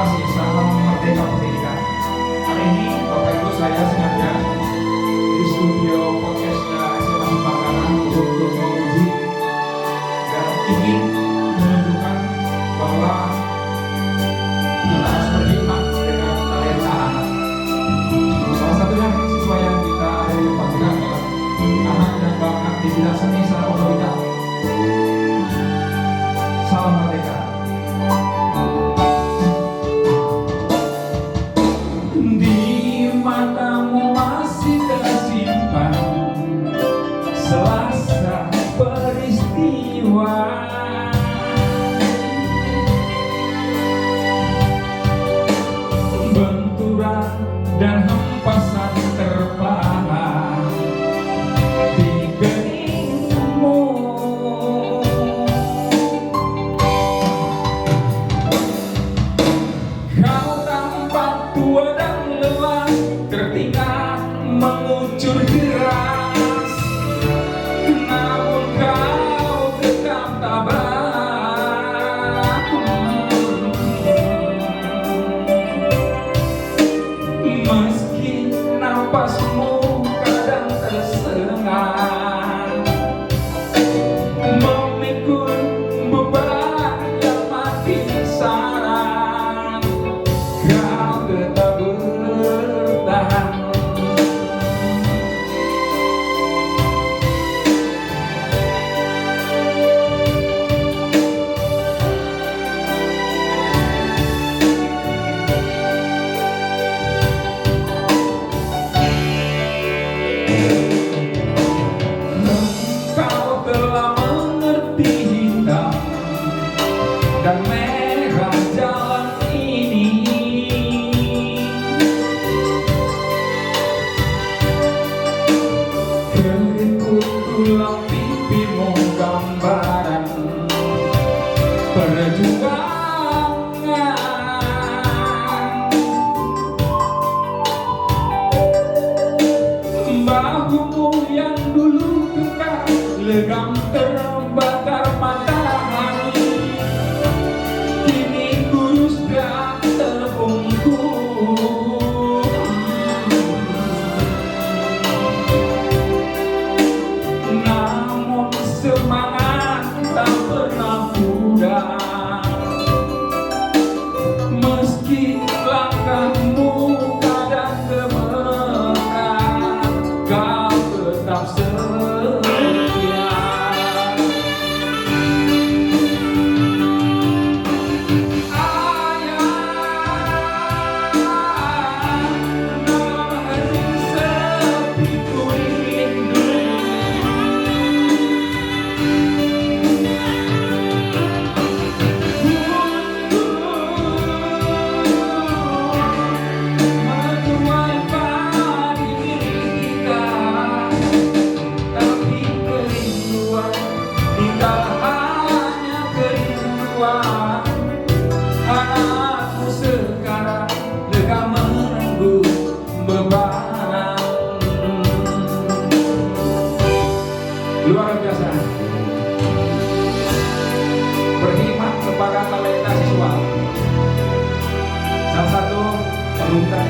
kasih, salam Merdeka Pendidikan. Hari ini Bapak Ibu saya sengaja di studio podcast SMA Sembangkalan untuk menguji dan ingin menunjukkan bahwa kita harus berhikmat dengan talenta anak. Salah satunya siswa yang kita ada di depan kita adalah anak yang bakat di bidang seni secara otodidak. Salam Merdeka. Di matamu masih tersimpan selasa peristiwa, benturan dan hempasan terpahat di keningmu. Kau tampak tua dan lelah, tertinggal mengucur deras, namun kau tetap tabah. Meski napasmu kadang tersengat, memikul beban yang makin syarat, kau tetap bertahan. Kau telah mengerti hitam dan merah jalan ini. Keriput tulang pipimu gambaran perjuangan. Bahumu yang dulu kekar legam terbakar matahari, kini kurus dan terbungkus. Namun semangat tak pernah pudar, meski langkahmu kadang gemetar, kau tetap setia. Ayah, narik sepi ku rindu. Menuai padi diri kita, tapi kerinduan tinggal hanya kerinduan. Anakku sekarang lega menanggung beban. Luar biasa. Berkhidmat kepada talenta siswa. Salah satu penuntut